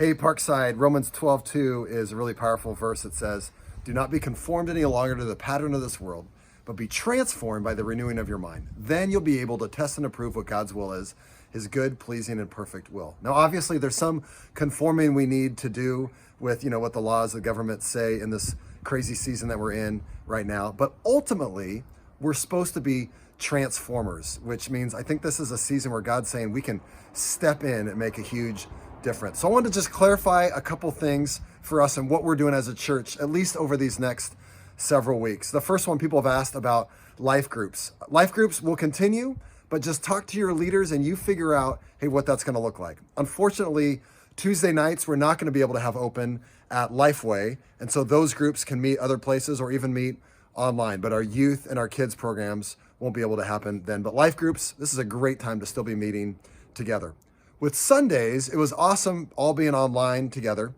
Hey, Parkside, Romans 12:2 is a really powerful verse. It says, "Do not be conformed any longer to the pattern of this world, but be transformed by the renewing of your mind. Then you'll be able to test and approve what God's will is, his good, pleasing, and perfect will." Now, obviously, there's some conforming we need to do with, what the laws of government say in this crazy season that we're in right now. But ultimately, we're supposed to be transformers, which means I think this is a season where God's saying we can step in and make a huge difference. So I wanted to just clarify a couple things for us and what we're doing as a church, at least over these next several weeks. The first one, people have asked about life groups. Life groups will continue, but just talk to your leaders and you figure out, hey, what that's going to look like. Unfortunately, Tuesday nights, we're not going to be able to have open at Lifeway. And so those groups can meet other places or even meet online. But our youth and our kids programs won't be able to happen then. But life groups, this is a great time to still be meeting together. With Sundays, it was awesome all being online together.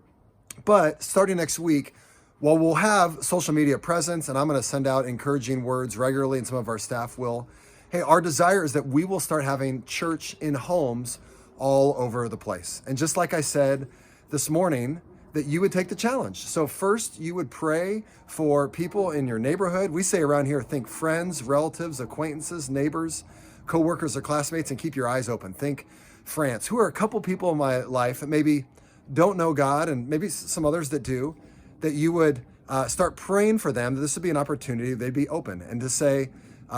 But starting next week, while we'll have social media presence, and I'm going to send out encouraging words regularly, and some of our staff will, hey, our desire is that we will start having church in homes all over the place. And just like I said this morning, that you would take the challenge. So first, you would pray for people in your neighborhood. We say around here, think friends, relatives, acquaintances, neighbors, coworkers, or classmates, and keep your eyes open. Think France. Who are a couple people in my life that maybe don't know God, and maybe some others that do, that you would start praying for them, that this would be an opportunity, they'd be open. And to say,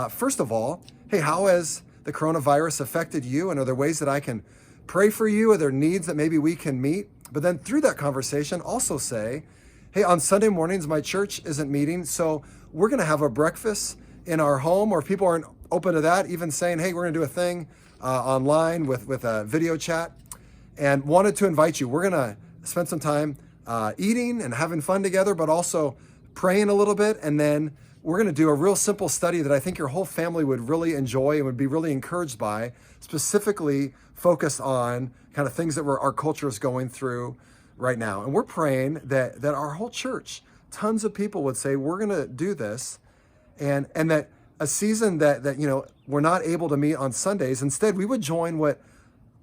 first of all, hey, how has the coronavirus affected you? And are there ways that I can pray for you? Are there needs that maybe we can meet? But then through that conversation, also say, hey, on Sunday mornings, my church isn't meeting, so we're going to have a breakfast in our home, or if people aren't open to that, even saying, hey, we're going to do a thing online with a video chat, and wanted to invite you. We're going to spend some time eating and having fun together, but also praying a little bit. And then we're going to do a real simple study that I think your whole family would really enjoy and would be really encouraged by, specifically focused on kind of things that our culture is going through right now. And we're praying that our whole church, tons of people would say, we're going to do this, and that a season that we're not able to meet on Sundays, instead we would join what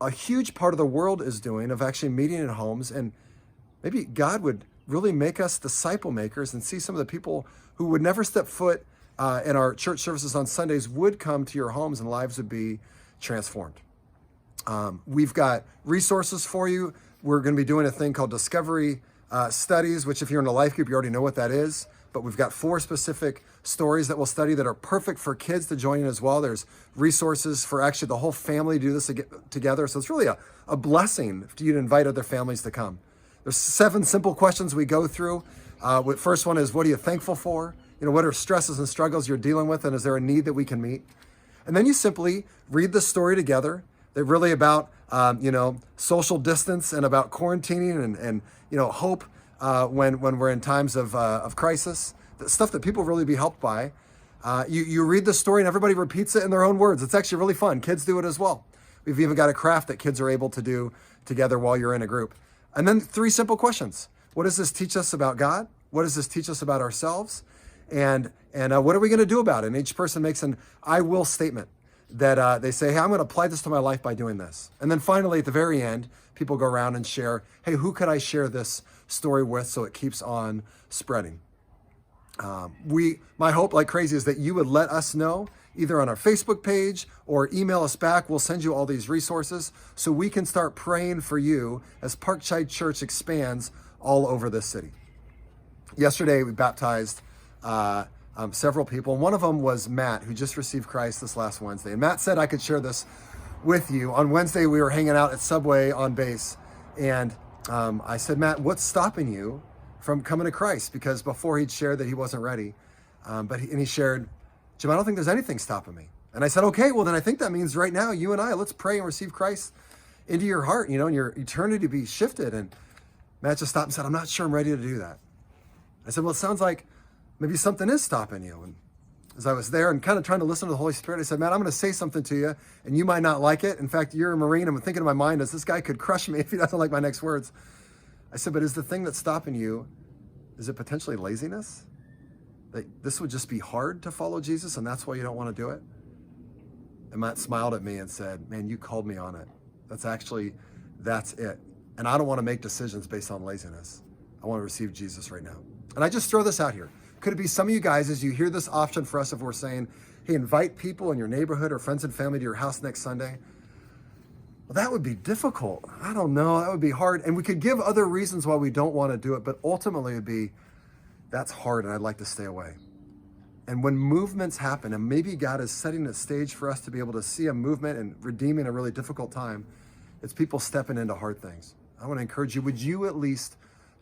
a huge part of the world is doing, of actually meeting in homes. And maybe God would really make us disciple makers and see some of the people who would never step foot in our church services on Sundays would come to your homes and lives would be transformed. We've got resources for you. We're going to be doing a thing called Discovery Studies, which if you're in a life group, you already know what that is. But we've got 4 specific stories that we'll study that are perfect for kids to join in as well. There's resources for actually the whole family to do this together. So it's really a blessing for you to invite other families to come. There's 7 simple questions we go through. The first one is, what are you thankful for? What are stresses and struggles you're dealing with? And is there a need that we can meet? And then you simply read the story together. They're really about, social distance and about quarantining and hope when we're in times of crisis, the stuff that people really be helped by. You read the story and everybody repeats it in their own words. It's actually really fun. Kids do it as well. We've even got a craft that kids are able to do together while you're in a group. And then 3 simple questions. What does this teach us about God? What does this teach us about ourselves? And what are we going to do about it? And each person makes an I will statement that they say, hey, I'm going to apply this to my life by doing this. And then finally, at the very end, people go around and share, hey, who could I share this story with so it keeps on spreading? My hope, like crazy, is that you would let us know either on our Facebook page or email us back. We'll send you all these resources so we can start praying for you as Parkside Church expands all over this city. Yesterday, we baptized several people. One of them was Matt, who just received Christ this last Wednesday. And Matt said I could share this with you. On Wednesday, we were hanging out at Subway on base. And I said, Matt, what's stopping you from coming to Christ? Because before he'd shared that he wasn't ready. But he shared, Jim, I don't think there's anything stopping me. And I said, okay, well then I think that means right now, you and I, let's pray and receive Christ into your heart, and your eternity be shifted. And Matt just stopped and said, I'm not sure I'm ready to do that. I said, well, it sounds like maybe something is stopping you. And as I was there and kind of trying to listen to the Holy Spirit, I said, Matt, I'm going to say something to you, and you might not like it. In fact, you're a Marine. I'm thinking in my mind, as this guy could crush me if he doesn't like my next words. I said, but is the thing that's stopping you, is it potentially laziness? That this would just be hard to follow Jesus, and that's why you don't want to do it? And Matt smiled at me and said, man, you called me on it. That's it. And I don't want to make decisions based on laziness. I want to receive Jesus right now. And I just throw this out here. Could it be some of you guys, as you hear this option for us, if we're saying, hey, invite people in your neighborhood or friends and family to your house next Sunday? Well, that would be difficult. I don't know. That would be hard. And we could give other reasons why we don't want to do it, but ultimately it'd be, that's hard and I'd like to stay away. And when movements happen, and maybe God is setting a stage for us to be able to see a movement and redeeming a really difficult time, it's people stepping into hard things. I want to encourage you, would you at least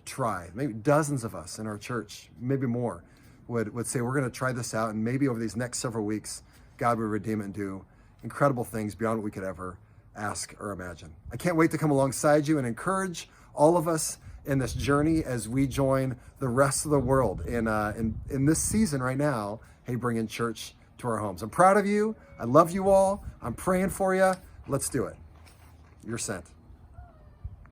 try? Maybe dozens of us in our church, maybe more, would say, we're going to try this out, and maybe over these next several weeks, God will redeem it and do incredible things beyond what we could ever ask or imagine. I can't wait to come alongside you and encourage all of us in this journey as we join the rest of the world in this season right now, hey, bringing church to our homes. I'm proud of you. I love you all. I'm praying for you. Let's do it. You're sent.